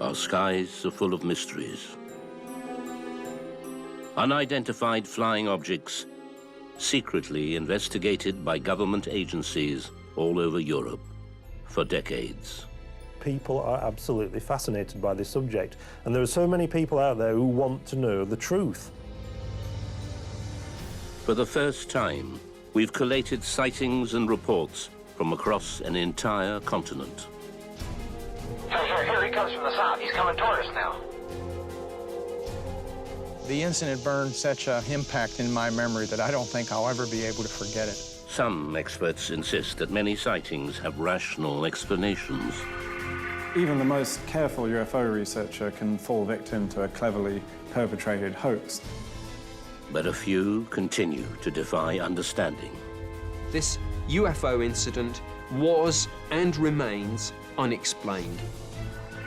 Our skies are full of mysteries. Unidentified flying objects secretly investigated by government agencies all over Europe for decades. People are absolutely fascinated by this subject, and there are so many people out there who want to know the truth. For the first time, we've collated sightings and reports from across an entire continent. Here he comes from the south. He's coming toward us now. The incident burned such an impact in my memory that I don't think I'll ever be able to forget it. Some experts insist that many sightings have rational explanations. Even the most careful UFO researcher can fall victim to a cleverly perpetrated hoax. But a few continue to defy understanding. This UFO incident was and remains unexplained.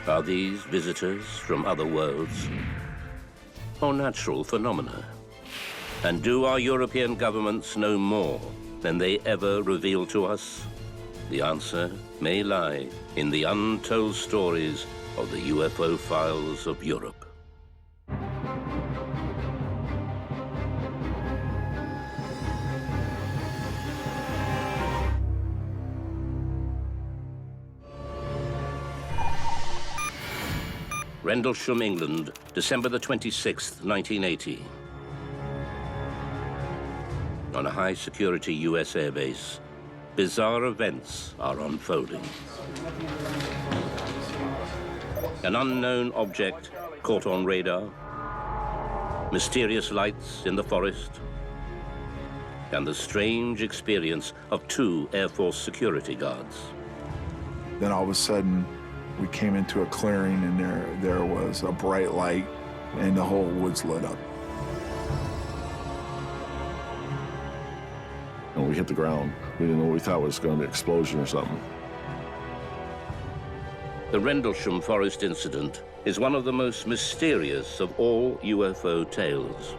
Are these visitors from other worlds or natural phenomena? And do our European governments know more than they ever reveal to us? The answer may lie in the untold stories of the UFO files of Europe. Rendlesham, England, December the 26th, 1980. On a high-security US airbase, bizarre events are unfolding. An unknown object caught on radar, mysterious lights in the forest, and the strange experience of 2 Air Force security guards. Then all of a sudden, we came into a clearing, and there was a bright light, and the whole woods lit up. When we hit the ground, we didn't know what we thought was going to be an explosion or something. The Rendlesham Forest incident is one of the most mysterious of all UFO tales.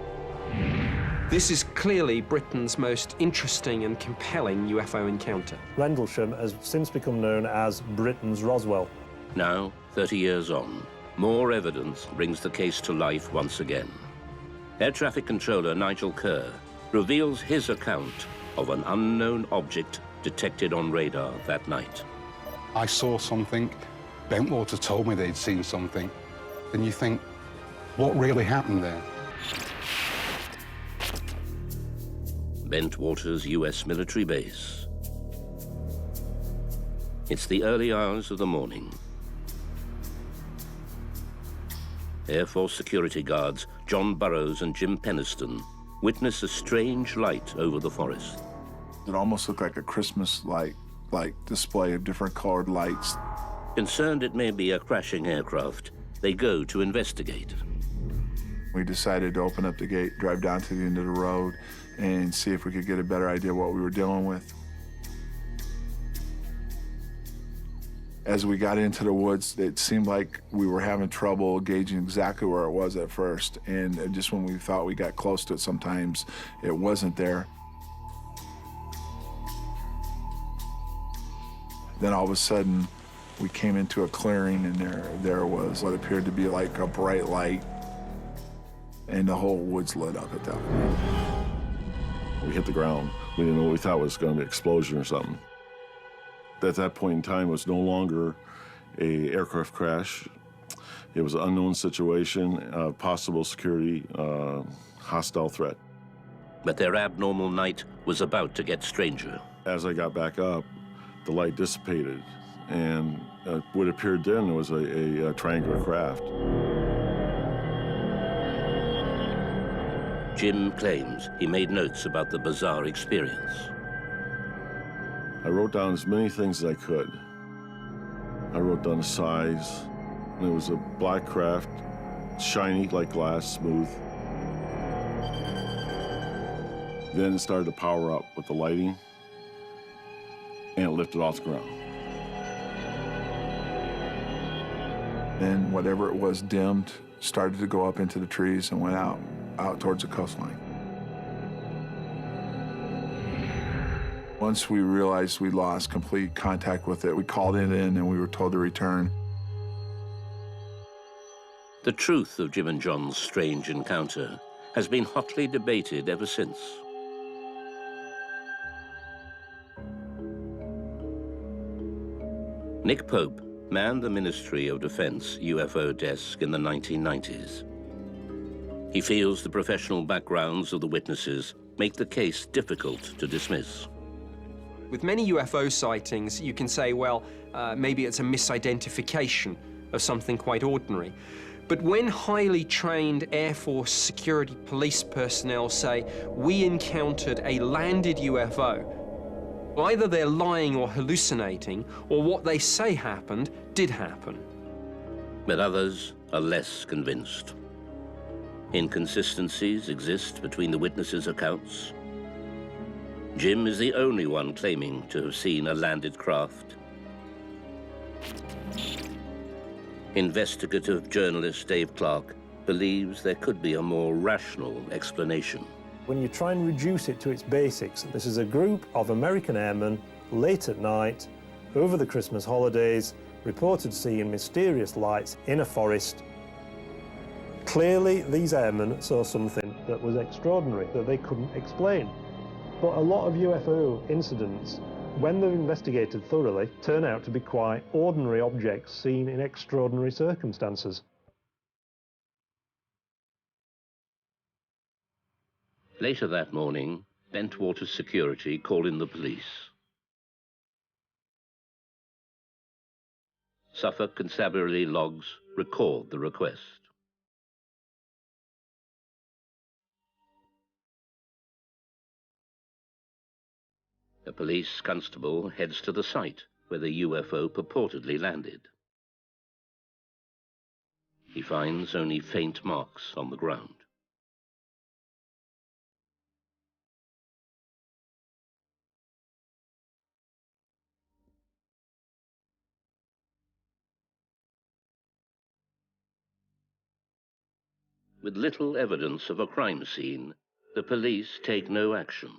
This is clearly Britain's most interesting and compelling UFO encounter. Rendlesham has since become known as Britain's Roswell. Now, 30 years on, more evidence brings the case to life once again. Air traffic controller Nigel Kerr reveals his account of an unknown object detected on radar that night. I saw something. Bentwater told me they'd seen something. Then you think, what really happened there? Bentwater's US military base. It's the early hours of the morning. Air Force security guards John Burroughs and Jim Peniston witness a strange light over the forest. It almost looked like a Christmas light, like display of different colored lights. Concerned it may be a crashing aircraft, they go to investigate. We decided to open up the gate, drive down to the end of the road, and see if we could get a better idea what we were dealing with. As we got into the woods, it seemed like we were having trouble gauging exactly where it was at first. And just when we thought we got close to it, sometimes it wasn't there. Then all of a sudden, we came into a clearing, and there was what appeared to be like a bright light, and the whole woods lit up at that point. We hit the ground. We didn't know what we thought was going to be an explosion or something. At that point in time, it was no longer an aircraft crash. It was an unknown situation, possible security, hostile threat. But their abnormal night was about to get stranger. As I got back up, the light dissipated, and what appeared then was a triangular craft. Jim claims he made notes about the bizarre experience. I wrote down as many things as I could. I wrote down the size. And it was a black craft, shiny like glass, smooth. Then it started to power up with the lighting, and it lifted off the ground. And whatever it was dimmed, started to go up into the trees and went out towards the coastline. Once we realized we lost complete contact with it, we called it in and we were told to return. The truth of Jim and John's strange encounter has been hotly debated ever since. Nick Pope manned the Ministry of Defense UFO desk in the 1990s. He feels the professional backgrounds of the witnesses make the case difficult to dismiss. With many UFO sightings, you can say, well, maybe it's a misidentification of something quite ordinary. But when highly trained Air Force security police personnel say, we encountered a landed UFO, either they're lying or hallucinating, or what they say happened did happen. But others are less convinced. Inconsistencies exist between the witnesses' accounts. Jim is the only one claiming to have seen a landed craft. Investigative journalist Dave Clark believes there could be a more rational explanation. When you try and reduce it to its basics, this is a group of American airmen late at night, over the Christmas holidays, reported seeing mysterious lights in a forest. Clearly, these airmen saw something that was extraordinary, that they couldn't explain. But a lot of UFO incidents, when they're investigated thoroughly, turn out to be quite ordinary objects seen in extraordinary circumstances. Later that morning, Bentwater Security called in the police. Suffolk Constabulary logs record the request. A police constable heads to the site where the UFO purportedly landed. He finds only faint marks on the ground. With little evidence of a crime scene, the police take no action.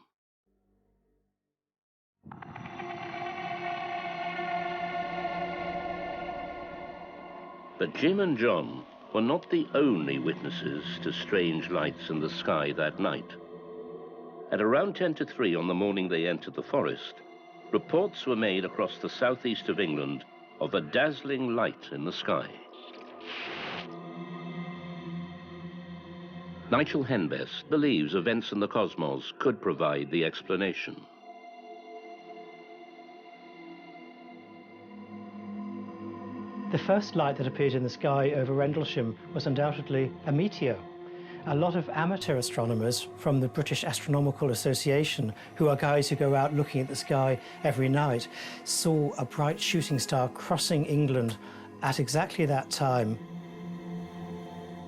But Jim and John were not the only witnesses to strange lights in the sky that night. At around 10 to 3 on the morning they entered the forest, reports were made across the southeast of England of a dazzling light in the sky. Nigel Henbest believes events in the cosmos could provide the explanation. The first light that appeared in the sky over Rendlesham was undoubtedly a meteor. A lot of amateur astronomers from the British Astronomical Association, who are guys who go out looking at the sky every night, saw a bright shooting star crossing England at exactly that time.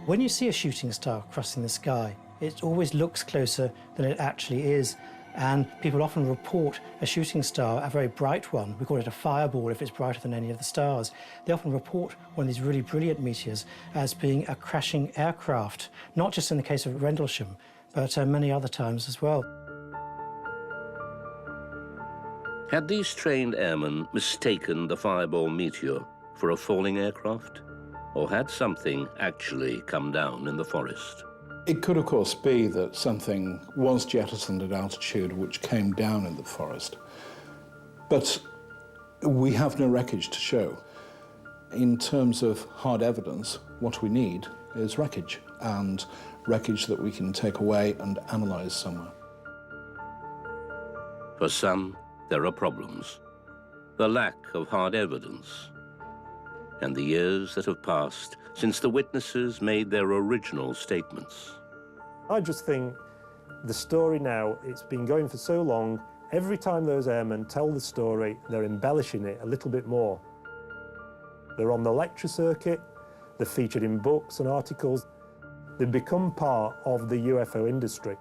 When you see a shooting star crossing the sky, it always looks closer than it actually is. And people often report a shooting star, a very bright one, we call it a fireball if it's brighter than any of the stars. They often report one of these really brilliant meteors as being a crashing aircraft, not just in the case of Rendlesham, but many other times as well. Had these trained airmen mistaken the fireball meteor for a falling aircraft? Or had something actually come down in the forest? It could, of course, be that something was jettisoned at altitude which came down in the forest. But we have no wreckage to show. In terms of hard evidence, what we need is wreckage, and wreckage that we can take away and analyze somewhere. For some, there are problems. The lack of hard evidence, and the years that have passed since the witnesses made their original statements. I just think the story now, it's been going for so long, every time those airmen tell the story, they're embellishing it a little bit more. They're on the lecture circuit, they're featured in books and articles. They've become part of the UFO industry.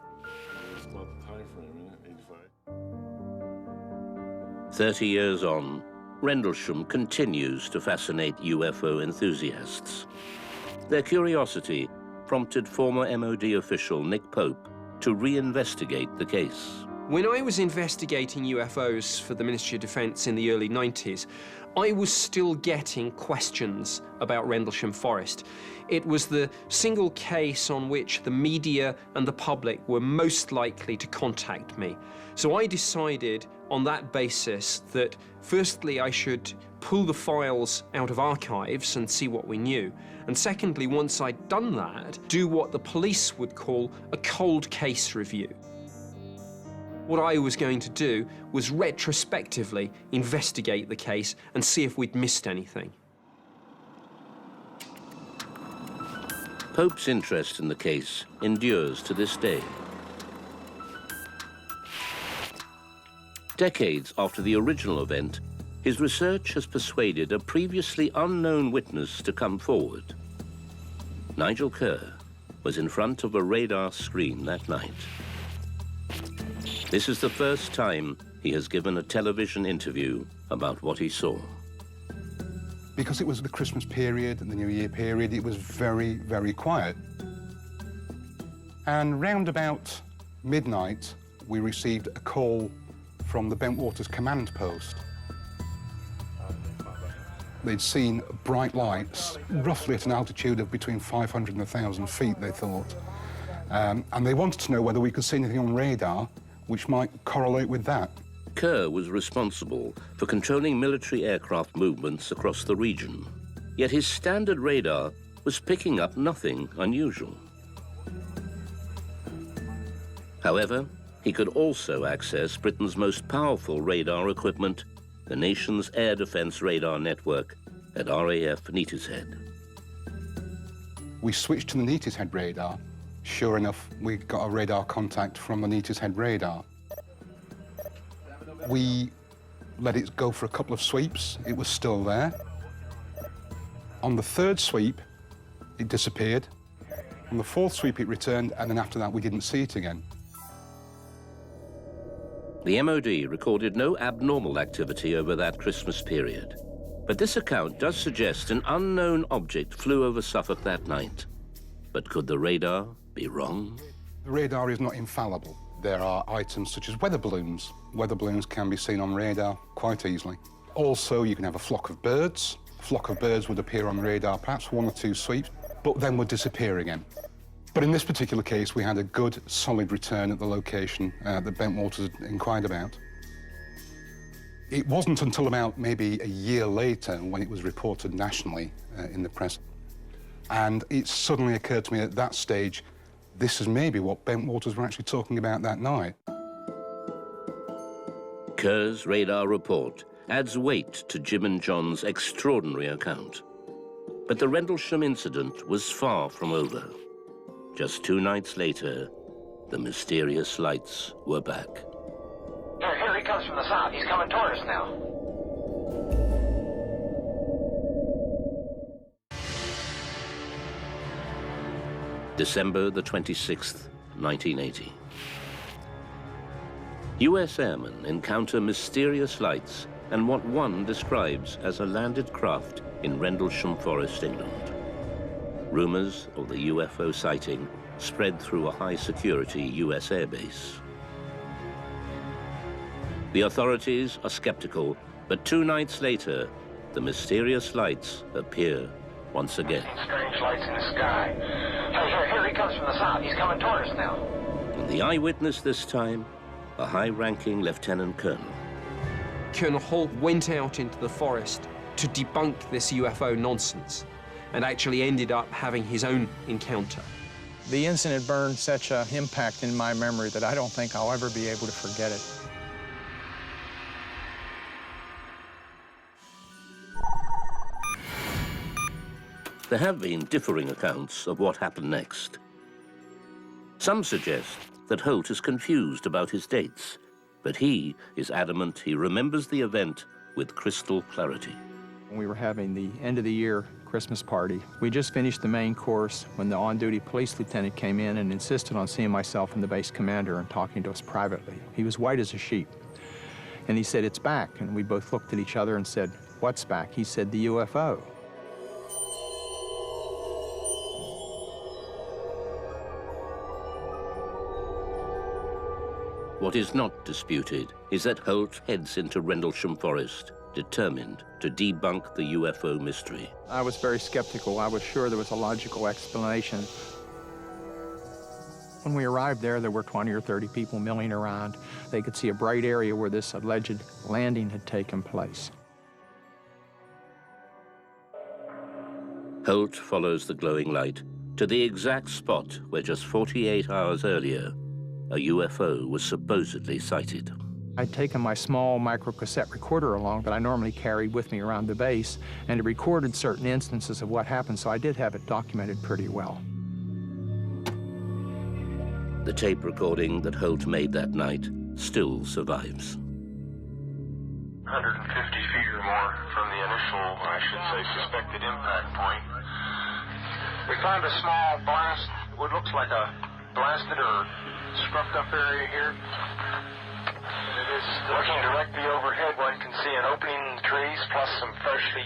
30 years on, Rendlesham continues to fascinate UFO enthusiasts. Their curiosity prompted former MOD official Nick Pope to reinvestigate the case. When I was investigating UFOs for the Ministry of Defence in the early 90s, I was still getting questions about Rendlesham Forest. It was the single case on which the media and the public were most likely to contact me. So I decided on that basis that firstly I should pull the files out of archives and see what we knew. And secondly, once I'd done that, do what the police would call a cold case review. What I was going to do was retrospectively investigate the case and see if we'd missed anything. Pope's interest in the case endures to this day. Decades after the original event, his research has persuaded a previously unknown witness to come forward. Nigel Kerr was in front of a radar screen that night. This is the first time he has given a television interview about what he saw. Because it was the Christmas period and the New Year period, it was very, very quiet. And round about midnight, we received a call from the Bentwaters command post. They'd seen bright lights, roughly at an altitude of between 500 and 1,000 feet, they thought. And they wanted to know whether we could see anything on radar which might correlate with that. Kerr was responsible for controlling military aircraft movements across the region. Yet his standard radar was picking up nothing unusual. However, he could also access Britain's most powerful radar equipment, the nation's air defense radar network at RAF Neatishead. We switched to the Neatishead radar. Sure enough, we got a radar contact from the Neatishead radar. We let it go for a couple of sweeps. It was still there. On the third sweep, it disappeared. On the fourth sweep, it returned, and then after that, we didn't see it again. The MOD recorded no abnormal activity over that Christmas period. But this account does suggest an unknown object flew over Suffolk that night. But could the radar be wrong? The radar is not infallible. There are items such as weather balloons. Weather balloons can be seen on radar quite easily. Also, you can have a flock of birds. A flock of birds would appear on radar, perhaps one or two sweeps, but then would disappear again. But in this particular case, we had a good, solid return at the location that Bentwaters had inquired about. It wasn't until about maybe a year later when it was reported nationally in the press. And it suddenly occurred to me at that stage, this is maybe what Bentwaters were actually talking about that night. Kerr's radar report adds weight to Jim and John's extraordinary account. But the Rendlesham incident was far from over. Just 2 nights later, the mysterious lights were back. Here he comes from the south. He's coming toward us now. December the 26th, 1980. US airmen encounter mysterious lights and what one describes as a landed craft in Rendlesham Forest, England. Rumors of the UFO sighting spread through a high-security US airbase. The authorities are skeptical, but 2 nights later, the mysterious lights appear once again. Strange lights in the sky. Here he comes from the south. He's coming toward us now. And the eyewitness this time, a high-ranking lieutenant colonel. Colonel Holt went out into the forest to debunk this UFO nonsense and actually ended up having his own encounter. The incident burned such an impact in my memory that I don't think I'll ever be able to forget it. There have been differing accounts of what happened next. Some suggest that Holt is confused about his dates, but he is adamant he remembers the event with crystal clarity. We were having the end-of-the-year Christmas party. We just finished the main course when the on-duty police lieutenant came in and insisted on seeing myself and the base commander and talking to us privately. He was white as a sheet. And he said, "It's back." And we both looked at each other and said, "What's back?" He said, "The UFO." What is not disputed is that Holt heads into Rendlesham Forest, determined to debunk the UFO mystery. I was very skeptical. I was sure there was a logical explanation. When we arrived there were 20 or 30 people milling around. They could see a bright area where this alleged landing had taken place. Holt follows the glowing light to the exact spot where just 48 hours earlier, a UFO was supposedly sighted. I'd taken my small microcassette recorder along that I normally carried with me around the base, and it recorded certain instances of what happened, so I did have it documented pretty well. The tape recording that Holt made that night still survives. 150 feet or more from the initial, I should say, suspected impact point. We found a small blast, what looks like a blasted or scruffed up area here. It is looking directly overhead. One can see an opening in the trees, plus some freshly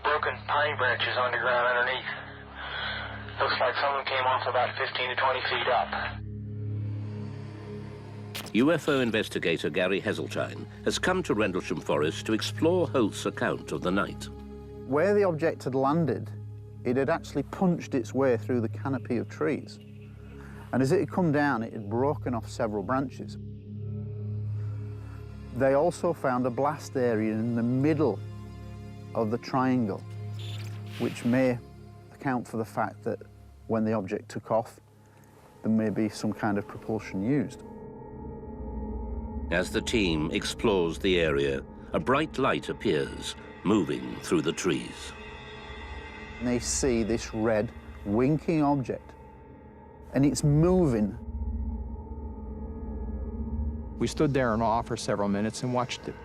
broken pine branches on the ground underneath. Looks like someone came off about 15 to 20 feet up. UFO investigator Gary Heseltine has come to Rendlesham Forest to explore Holt's account of the night. Where the object had landed, it had actually punched its way through the canopy of trees. And as it had come down, it had broken off several branches. They also found a blast area in the middle of the triangle, which may account for the fact that when the object took off, there may be some kind of propulsion used. As the team explores the area, a bright light appears, moving through the trees. And they see this red, winking object, and it's moving. We stood there in awe for several minutes and watched it.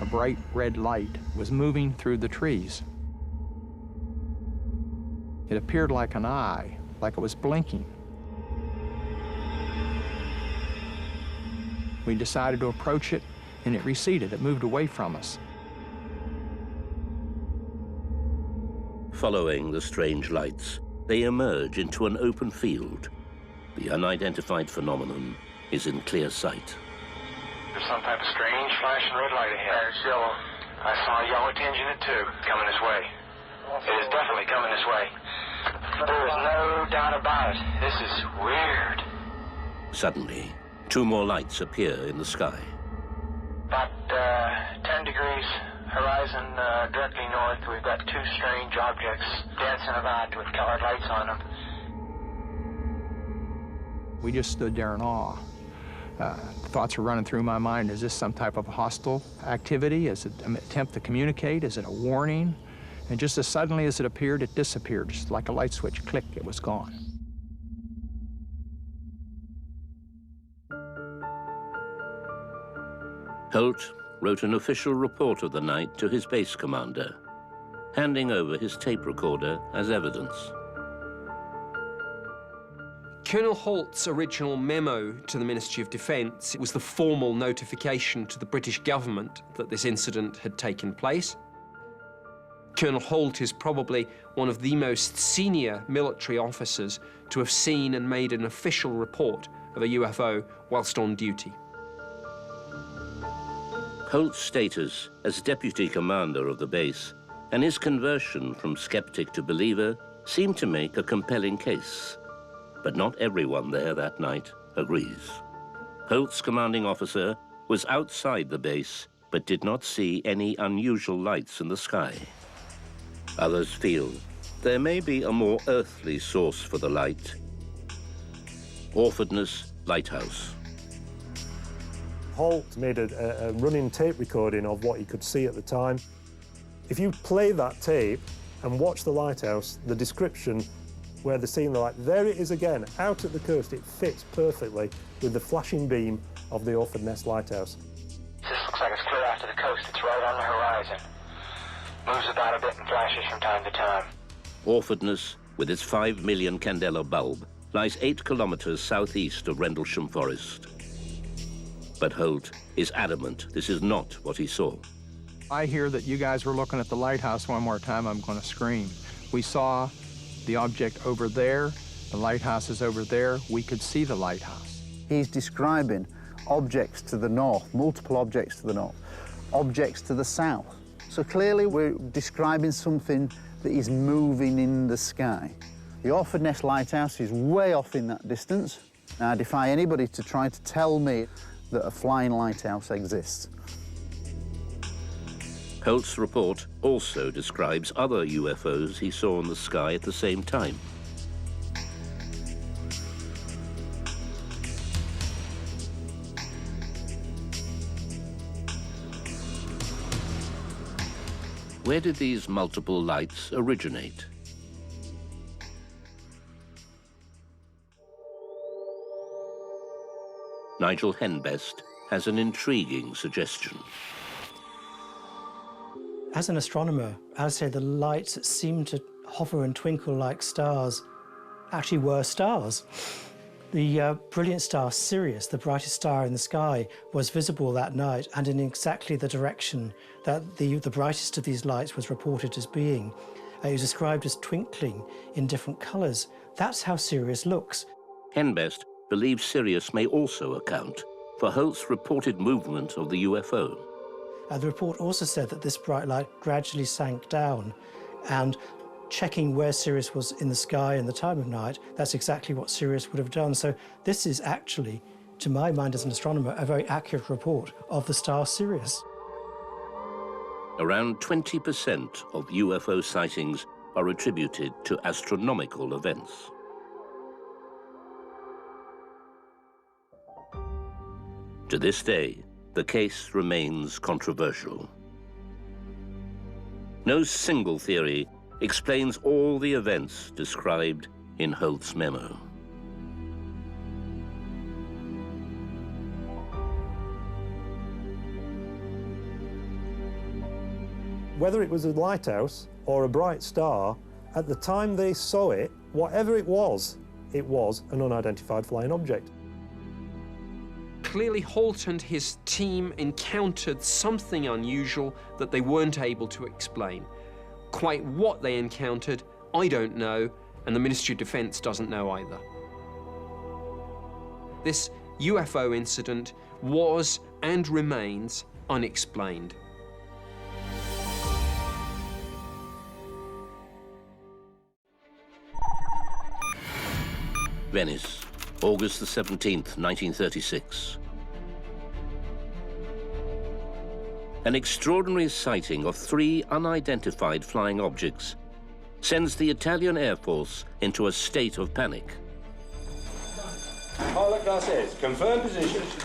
A bright red light was moving through the trees. It appeared like an eye, like it was blinking. We decided to approach it, and it receded. It moved away from us. Following the strange lights, they emerge into an open field. The unidentified phenomenon is in clear sight. There's some type of strange flashing red light ahead. There's yellow. I saw a yellow tinge in it too, coming this way. It is definitely coming this way. There is no doubt about it. This is weird. Suddenly, two more lights appear in the sky. About 10 degrees horizon directly north, we've got two strange objects dancing about with colored lights on them. We just stood there in awe. Thoughts were running through my mind. Is this some type of hostile activity? Is it an attempt to communicate? Is it a warning? And just as suddenly as it appeared, it disappeared. Just like a light switch, click, it was gone. Holt wrote an official report of the night to his base commander, handing over his tape recorder as evidence. Colonel Holt's original memo to the Ministry of Defence was the formal notification to the British government that this incident had taken place. Colonel Holt is probably one of the most senior military officers to have seen and made an official report of a UFO whilst on duty. Holt's status as deputy commander of the base and his conversion from skeptic to believer seem to make a compelling case. But not everyone there that night agrees. Holt's commanding officer was outside the base, but did not see any unusual lights in the sky. Others feel there may be a more earthly source for the light. Orfordness Lighthouse. Holt made a running tape recording of what he could see at the time. If you play that tape and watch the lighthouse, the description where they're seeing the light, there it is again, out at the coast. It fits perfectly with the flashing beam of the Orfordness Lighthouse. This looks like it's clear out to the coast. It's right on the horizon. Moves about a bit and flashes from time to time. Orfordness, with its 5 million candela bulb, lies 8 kilometers southeast of Rendlesham Forest. But Holt is adamant this is not what he saw. I hear that you guys were looking at the lighthouse one more time, I'm going to scream. We saw the object over there, The lighthouse is over there. We could see the lighthouse. He's describing objects to the north, multiple objects to the north, objects to the south. So clearly we're describing something that is moving in the sky. The Orford Ness Lighthouse is way off in that distance. Now, I defy anybody to try to tell me that a flying lighthouse exists. Holt's report also describes other UFOs he saw in the sky at the same time. Where did these multiple lights originate? Nigel Henbest has an intriguing suggestion. As an astronomer, I would say the lights that seem to hover and twinkle like stars actually were stars. The brilliant star Sirius, the brightest star in the sky, was visible that night and in exactly the direction that the brightest of these lights was reported as being. It was described as twinkling in different colours. That's how Sirius looks. Henbest believes Sirius may also account for Holt's reported movement of the UFO. The report also said that this bright light gradually sank down, and checking where Sirius was in the sky in the time of night, that's exactly what Sirius would have done. So this is actually, to my mind as an astronomer, a very accurate report of the star Sirius. Around 20% of UFO sightings are attributed to astronomical events. To this day, the case remains controversial. No single theory explains all the events described in Holt's memo. Whether it was a lighthouse or a bright star, at the time they saw it, whatever it was an unidentified flying object. Clearly, Holt and his team encountered something unusual that they weren't able to explain. Quite what they encountered, I don't know, and the Ministry of Defence doesn't know either. This UFO incident was and remains unexplained. Venice, August the 17th, 1936. An extraordinary sighting of 3 unidentified flying objects sends the Italian Air Force into a state of panic.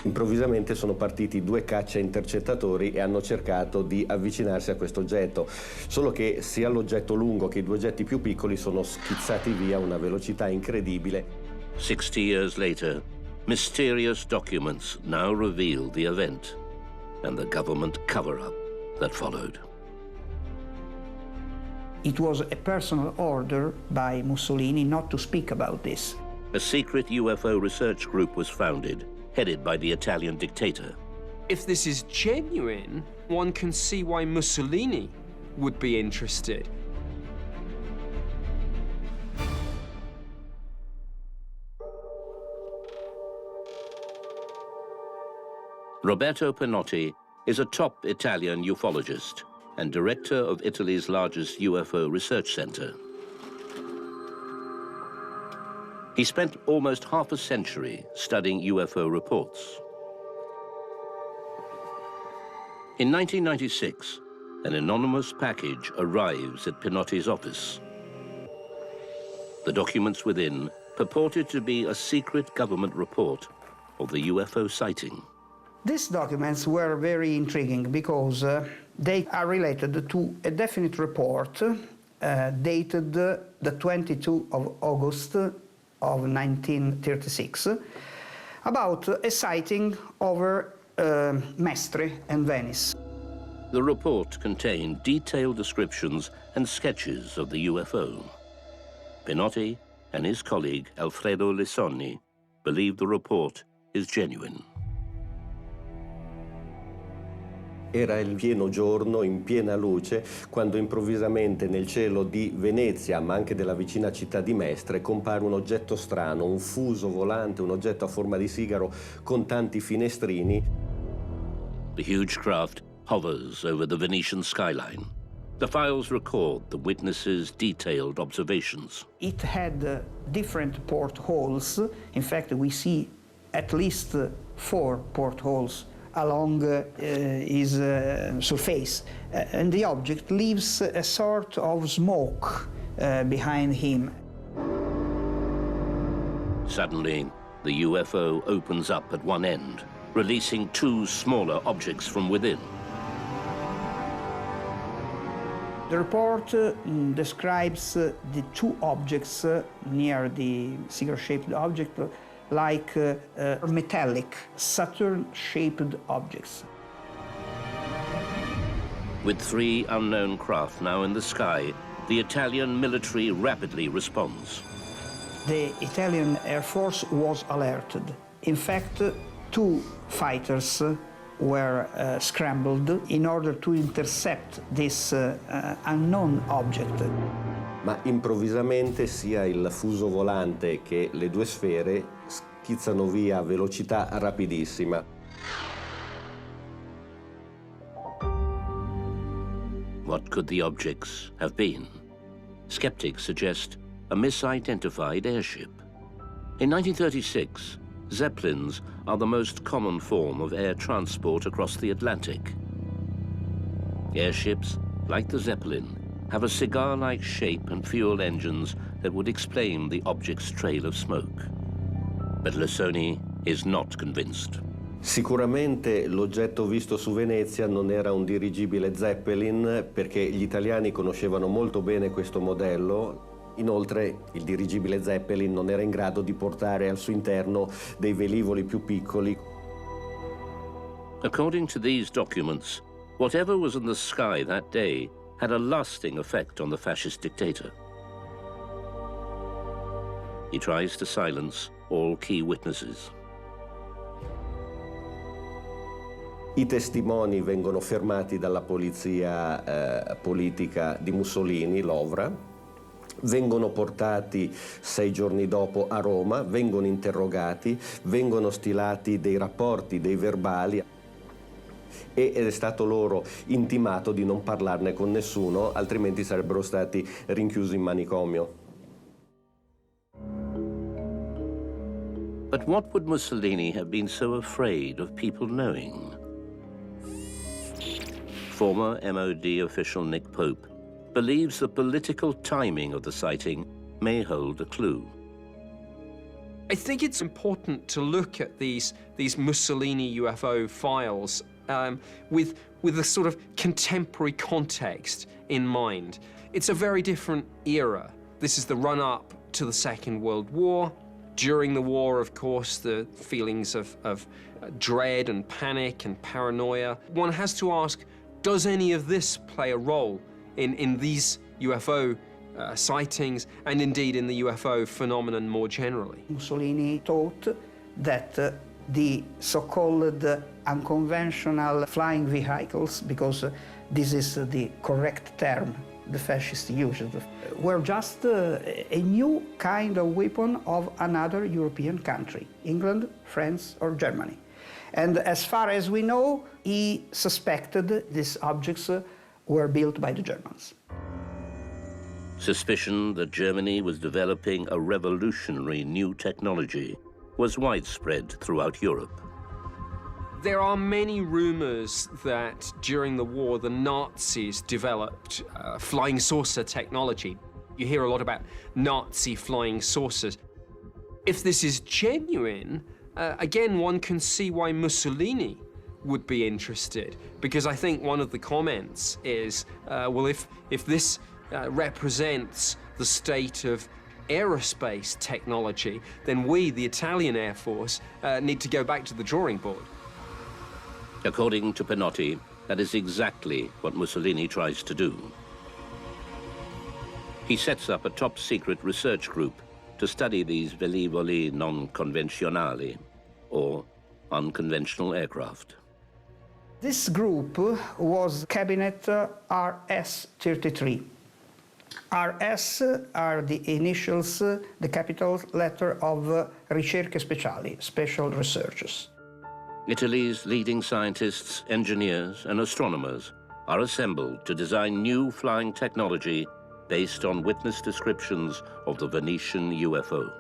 Improvvisamente sono partiti 2 caccia intercettatori e hanno cercato di avvicinarsi a questo oggetto, solo che sia l'oggetto lungo che i 2 oggetti più piccoli sono schizzati via a una velocità incredibile. 60 years later, mysterious documents now reveal the event and the government cover-up that followed. It was a personal order by Mussolini not to speak about this. A secret UFO research group was founded, headed by the Italian dictator. If this is genuine, one can see why Mussolini would be interested. Roberto Pinotti is a top Italian ufologist and director of Italy's largest UFO research center. He spent almost half a century studying UFO reports. In 1996, an anonymous package arrives at Pinotti's office. The documents within purported to be a secret government report of the UFO sighting. These documents were very intriguing because they are related to a definite report dated the 22nd of August of 1936 about a sighting over Mestre and Venice. The report contained detailed descriptions and sketches of the UFO. Pinotti and his colleague Alfredo Lissoni believe the report is genuine. Era il pieno giorno, in piena luce, quando improvvisamente nel cielo di Venezia, ma anche della vicina città di Mestre, compare un oggetto strano, un fuso volante, un oggetto a forma di sigaro con tanti finestrini. The huge craft hovers over the Venetian skyline. The files record the witnesses' detailed observations. It had different portholes. In fact, we see at least 4 portholes along his surface. And the object leaves a sort of smoke behind him. Suddenly, the UFO opens up at one end, releasing 2 smaller objects from within. The report describes the 2 objects near the cigar-shaped object like metallic, Saturn-shaped objects. With 3 unknown craft now in the sky, the Italian military rapidly responds. The Italian Air Force was alerted. In fact, 2 fighters were scrambled in order to intercept this unknown object. Ma improvvisamente sia il fuso volante che le 2 sfere schizzano via a velocità rapidissima. What could the objects have been? Skeptics suggest a misidentified airship. In 1936, Zeppelins are the most common form of air transport across the Atlantic. Airships, like the Zeppelin, have a cigar-like shape and fuel engines that would explain the object's trail of smoke. But Lissoni is not convinced. Sicuramente l'oggetto visto su Venezia non era un dirigibile Zeppelin, perché gli italiani conoscevano molto bene questo modello. Inoltre il dirigibile Zeppelin non era in grado di portare al suo interno dei velivoli più piccoli. According to these documents, whatever was in the sky that day had a lasting effect on the fascist dictator. He tries to silence all key witnesses. I testimoni vengono fermati dalla polizia politica di Mussolini, l'Ovra, vengono portati 6 giorni dopo a Roma, vengono interrogati, vengono stilati dei rapporti, dei verbali, ed è stato loro intimato di non parlarne con nessuno, altrimenti sarebbero stati rinchiusi in manicomio. But what would Mussolini have been so afraid of people knowing? Former MOD official Nick Pope believes the political timing of the sighting may hold a clue. I think it's important to look at these Mussolini UFO files with a sort of contemporary context in mind. It's a very different era. This is the run-up to the Second World War. During the war, of course, the feelings of dread and panic and paranoia. One has to ask, does any of this play a role in these UFO sightings and indeed in the UFO phenomenon more generally? Mussolini thought that the so-called unconventional flying vehicles, because this is the correct term the fascists used, were just a new kind of weapon of another European country, England, France, or Germany. And as far as we know, he suspected these objects were built by the Germans. Suspicion that Germany was developing a revolutionary new technology was widespread throughout Europe. There are many rumors that during the war, the Nazis developed flying saucer technology. You hear a lot about Nazi flying saucers. If this is genuine, again, one can see why Mussolini would be interested, because I think one of the comments is, well, if this represents the state of aerospace technology, then we, the Italian Air Force, need to go back to the drawing board. According to Pinotti, that is exactly what Mussolini tries to do. He sets up a top-secret research group to study these velivoli non convenzionali, or unconventional aircraft. This group was Cabinet RS-33. RS are the initials, the capital letter of Ricerche Speciali, special researchers. Italy's leading scientists, engineers, and astronomers are assembled to design new flying technology based on witness descriptions of the Venetian UFO.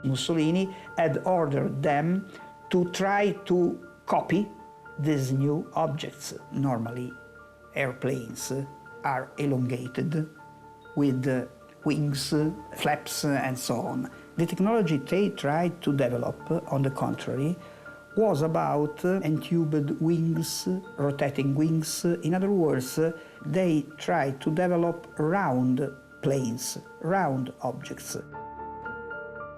Mussolini had ordered them to try to copy these new objects. Normally, airplanes are elongated with wings, flaps, and so on. The technology they tried to develop, on the contrary, was about entubed wings, rotating wings. In other words, they tried to develop round planes, round objects.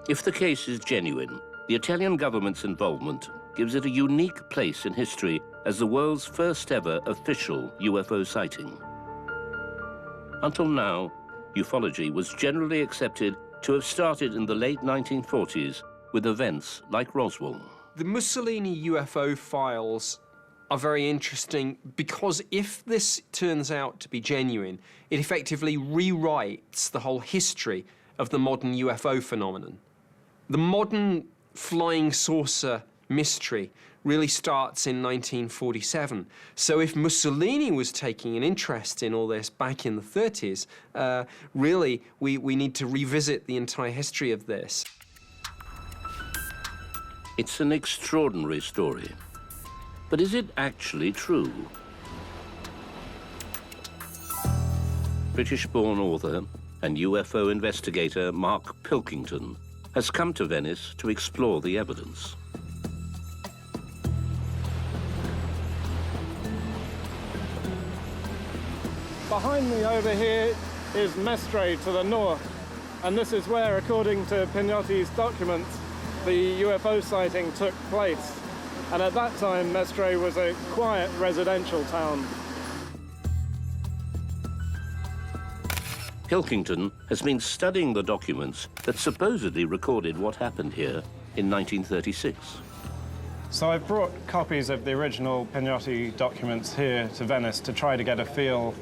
If the case is genuine, the Italian government's involvement gives it a unique place in history as the world's first ever official UFO sighting. Until now, ufology was generally accepted to have started in the late 1940s with events like Roswell. The Mussolini UFO files are very interesting because if this turns out to be genuine, it effectively rewrites the whole history of the modern UFO phenomenon. The modern flying saucer mystery really starts in 1947. So if Mussolini was taking an interest in all this back in the 30s, really we need to revisit the entire history of this. It's an extraordinary story. But is it actually true? British-born author and UFO investigator Mark Pilkington has come to Venice to explore the evidence. Behind me over here is Mestre to the north, and this is where, according to Pignotti's documents, the UFO sighting took place. And at that time, Mestre was a quiet residential town. Pilkington has been studying the documents that supposedly recorded what happened here in 1936. So I've brought copies of the original Pignotti documents here to Venice to try to get a feel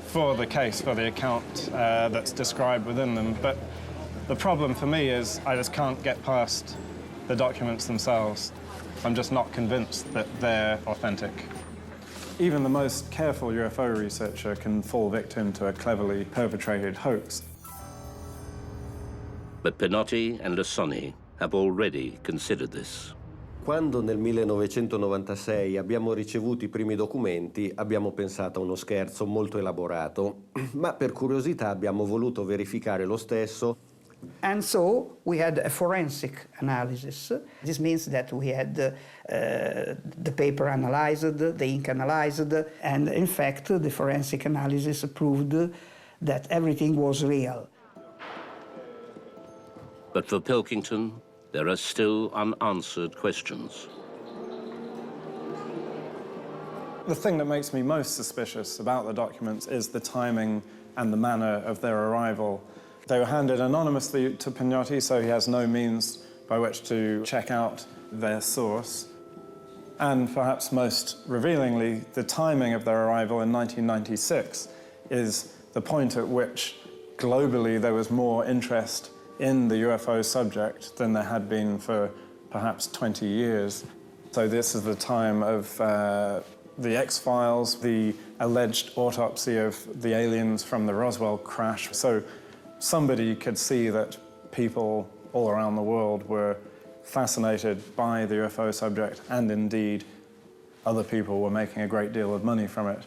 for the case, for the account that's described within them. But the problem for me is I just can't get past the documents themselves. I'm just not convinced that they're authentic. Even the most careful UFO researcher can fall victim to a cleverly perpetrated hoax. But Pignotti and Lassoni have already considered this. Quando nel 1996 abbiamo ricevuto i primi documenti, abbiamo pensato a uno scherzo molto elaborato, ma per curiosità abbiamo voluto verificare lo stesso. And so we had a forensic analysis. This means that we had the paper analyzed, the ink analyzed, and in fact the forensic analysis proved that everything was real. But for Pilkington, there are still unanswered questions. The thing that makes me most suspicious about the documents is the timing and the manner of their arrival. They were handed anonymously to Pignotti, so he has no means by which to check out their source. And perhaps most revealingly, the timing of their arrival in 1996 is the point at which globally there was more interest in the UFO subject than there had been for perhaps 20 years. So this is the time of the X-Files, the alleged autopsy of the aliens from the Roswell crash. So somebody could see that people all around the world were fascinated by the UFO subject, and indeed other people were making a great deal of money from it.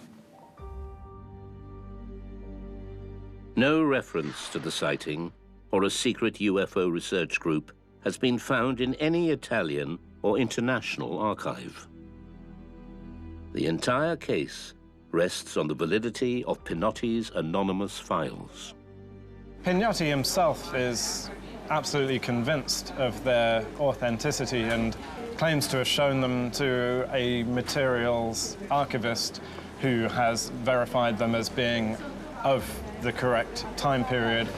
No reference to the sighting or a secret UFO research group has been found in any Italian or international archive. The entire case rests on the validity of Pignotti's anonymous files. Pignotti himself is absolutely convinced of their authenticity and claims to have shown them to a materials archivist who has verified them as being of the correct time period.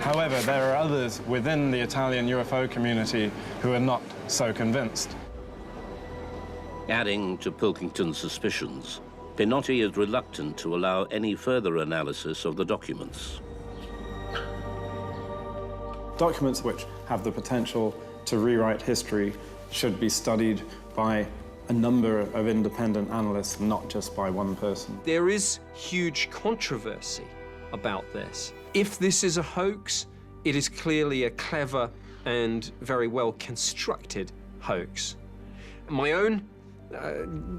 However, there are others within the Italian UFO community who are not so convinced. Adding to Pilkington's suspicions, Pinotti is reluctant to allow any further analysis of the documents. Documents which have the potential to rewrite history should be studied by a number of independent analysts, not just by one person. There is huge controversy about this. If this is a hoax, it is clearly a clever and very well constructed hoax. My own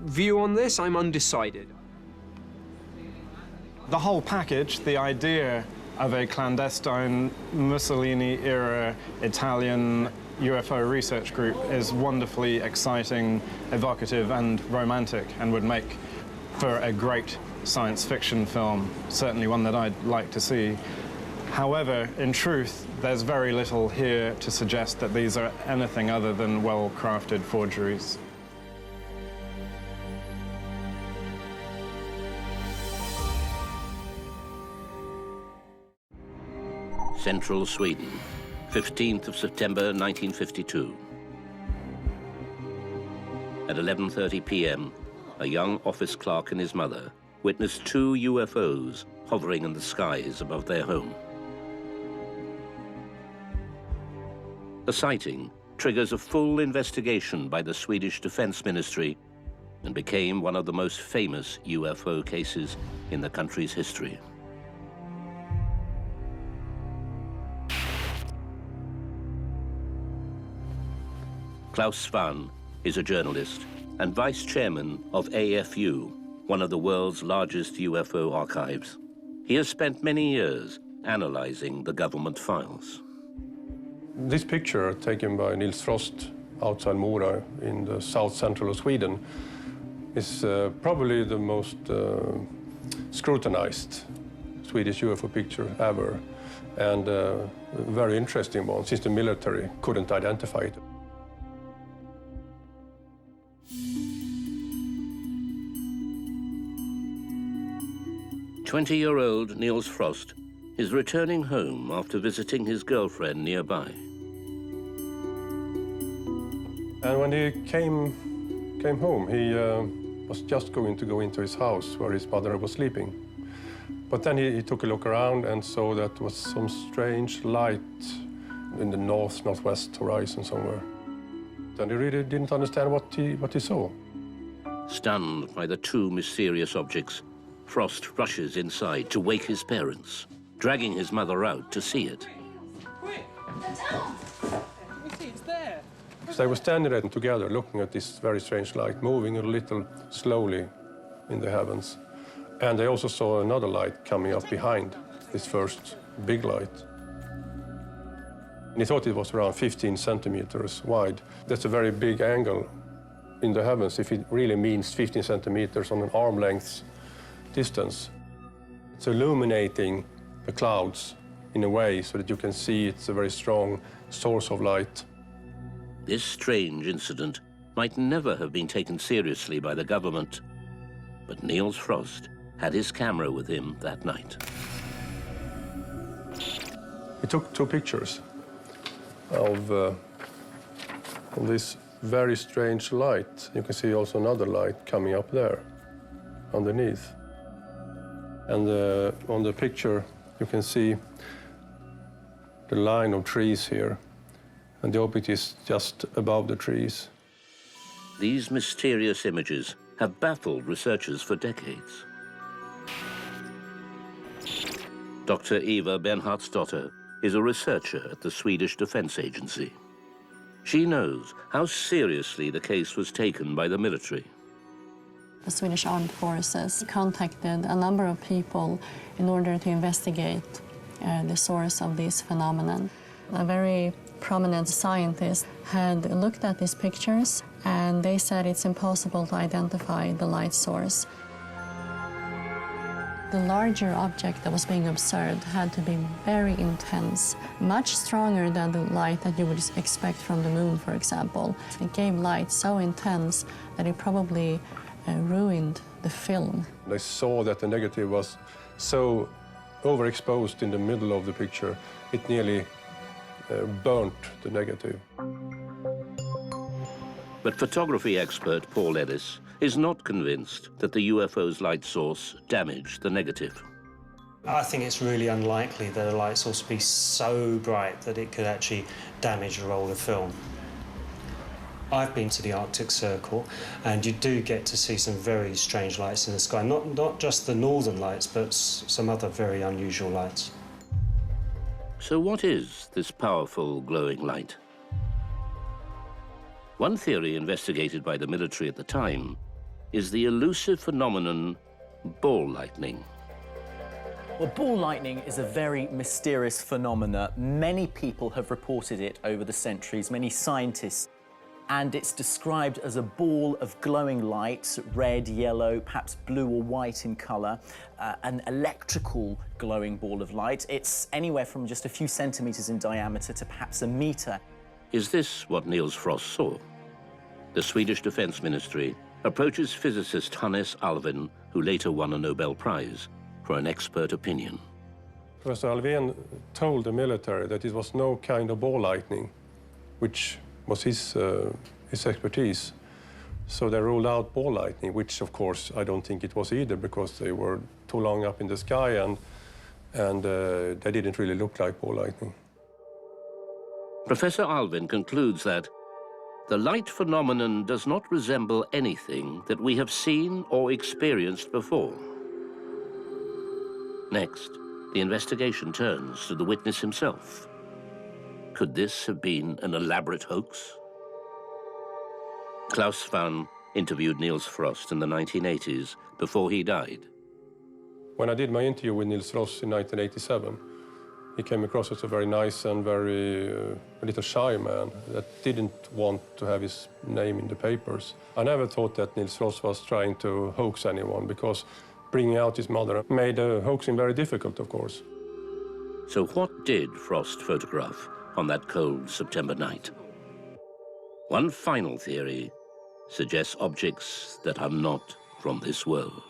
view on this, I'm undecided. The whole package, the idea of a clandestine Mussolini-era Italian UFO research group is wonderfully exciting, evocative, and romantic, and would make for a great science fiction film, certainly one that I'd like to see. However, in truth, there's very little here to suggest that these are anything other than well-crafted forgeries. Central Sweden, 15th of September 1952. At 11:30 p.m., a young office clerk and his mother witnessed 2 UFOs hovering in the skies above their home. The sighting triggers a full investigation by the Swedish Defense Ministry and became one of the most famous UFO cases in the country's history. Klaus Svan is a journalist and vice chairman of AFU, one of the world's largest UFO archives. He has spent many years analyzing the government files. This picture, taken by Nils Frost outside Mora in the south central of Sweden, is probably the most scrutinized Swedish UFO picture ever, and a very interesting one, since the military couldn't identify it. 20-year-old Nils Frost is returning home after visiting his girlfriend nearby. And when he came home, he was just going to go into his house where his mother was sleeping. But then he took a look around and saw that there was some strange light in the northwest horizon somewhere. And he really didn't understand what he saw. Stunned by the 2 mysterious objects, Frost rushes inside to wake his parents, dragging his mother out to see it. Quick! It's there! So they were standing there together, looking at this very strange light, moving a little slowly in the heavens. And they also saw another light coming up behind this first big light. And he thought it was around 15 centimeters wide. That's a very big angle in the heavens, if it really means 15 centimeters on an arm length distance. It's illuminating the clouds in a way so that you can see it's a very strong source of light. This strange incident might never have been taken seriously by the government, but Nils Frost had his camera with him that night. We took 2 pictures of this very strange light. You can see also another light coming up there underneath. And on the picture, you can see the line of trees here, and the object is just above the trees. These mysterious images have baffled researchers for decades. Dr. Eva Bernhardsdotter is a researcher at the Swedish Defense Agency. She knows how seriously the case was taken by the military. The Swedish Armed Forces contacted a number of people in order to investigate the source of this phenomenon. A very prominent scientist had looked at these pictures, and they said it's impossible to identify the light source. The larger object that was being observed had to be very intense, much stronger than the light that you would expect from the moon, for example. It gave light so intense that it probably ruined the film. They saw that the negative was so overexposed in the middle of the picture, it nearly burnt the negative. But photography expert Paul Ellis is not convinced that the UFO's light source damaged the negative. I think it's really unlikely that a light source would be so bright that it could actually damage a roll of film. I've been to the Arctic Circle, and you do get to see some very strange lights in the sky. Not just the northern lights, but some other very unusual lights. So what is this powerful glowing light? One theory investigated by the military at the time is the elusive phenomenon ball lightning. Well, ball lightning is a very mysterious phenomena. Many people have reported it over the centuries, many scientists. And it's described as a ball of glowing light, red, yellow, perhaps blue or white in colour, an electrical glowing ball of light. It's anywhere from just a few centimetres in diameter to perhaps a metre. Is this what Niels Frost saw? The Swedish Defence Ministry approaches physicist Hannes Alfvén, who later won a Nobel Prize, for an expert opinion. Professor Alfvén told the military that it was no kind of ball lightning, which was his expertise. So they ruled out ball lightning, which of course I don't think it was either, because they were too long up in the sky and they didn't really look like ball lightning. Professor Alfvén concludes that the light phenomenon does not resemble anything that we have seen or experienced before. Next, the investigation turns to the witness himself. Could this have been an elaborate hoax? Klaus Svann interviewed Niels Frost in the 1980s before he died. When I did my interview with Niels Frost in 1987, he came across as a very nice and very a little shy man that didn't want to have his name in the papers. I never thought that Niels Frost was trying to hoax anyone, because bringing out his mother made hoaxing very difficult, of course. So what did Frost photograph on that cold September night? One final theory suggests objects that are not from this world.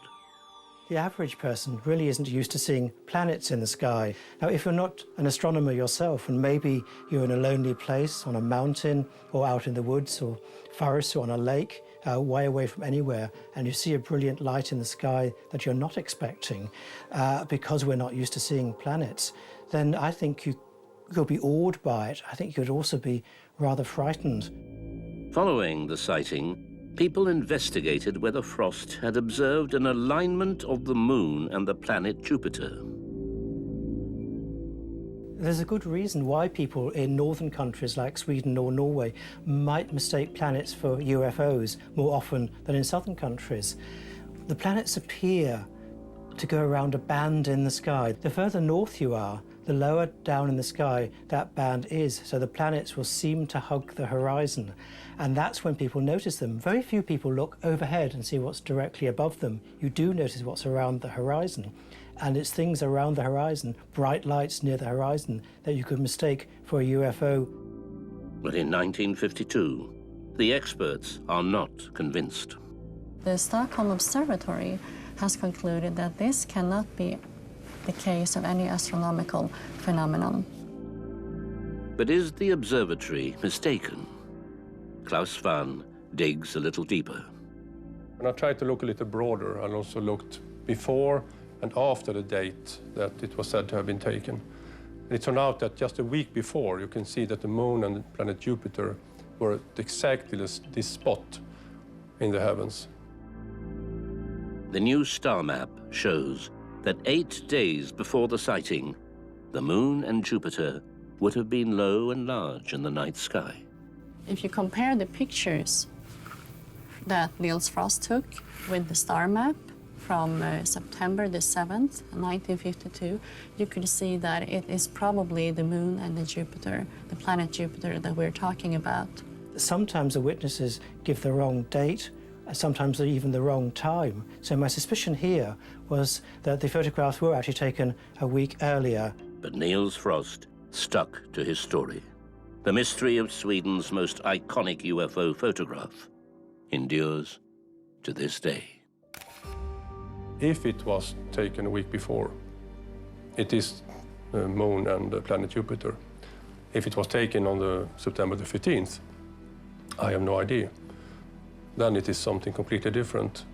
The average person really isn't used to seeing planets in the sky. Now, if you're not an astronomer yourself, and maybe you're in a lonely place on a mountain or out in the woods or forest or on a lake, way away from anywhere, and you see a brilliant light in the sky that you're not expecting because we're not used to seeing planets, then I think you could be awed by it. I think you could also be rather frightened. Following the sighting, people investigated whether Frost had observed an alignment of the moon and the planet Jupiter. There's a good reason why people in northern countries like Sweden or Norway might mistake planets for UFOs more often than in southern countries. The planets appear to go around a band in the sky. The further north you are, the lower down in the sky that band is, so the planets will seem to hug the horizon. And that's when people notice them. Very few people look overhead and see what's directly above them. You do notice what's around the horizon. And it's things around the horizon, bright lights near the horizon, that you could mistake for a UFO. But in 1952, the experts are not convinced. The Stockholm Observatory has concluded that this cannot be the case of any astronomical phenomenon. But is the observatory mistaken? Klaus Svann digs a little deeper. And I tried to look a little broader. I also looked before and after the date that it was said to have been taken. And it turned out that just a week before, you can see that the moon and the planet Jupiter were at exactly this spot in the heavens. The new star map shows that 8 days before the sighting, the moon and Jupiter would have been low and large in the night sky. If you compare the pictures that Niels Frost took with the star map from September the 7th, 1952, you could see that it is probably the moon and the Jupiter, the planet Jupiter that we're talking about. Sometimes the witnesses give the wrong date, sometimes even the wrong time. So my suspicion here was that the photographs were actually taken a week earlier. But Niels Frost stuck to his story. The mystery of Sweden's most iconic UFO photograph endures to this day. If it was taken a week before, it is the moon and the planet Jupiter. If it was taken on the September the 15th, I have no idea. then it is something completely different.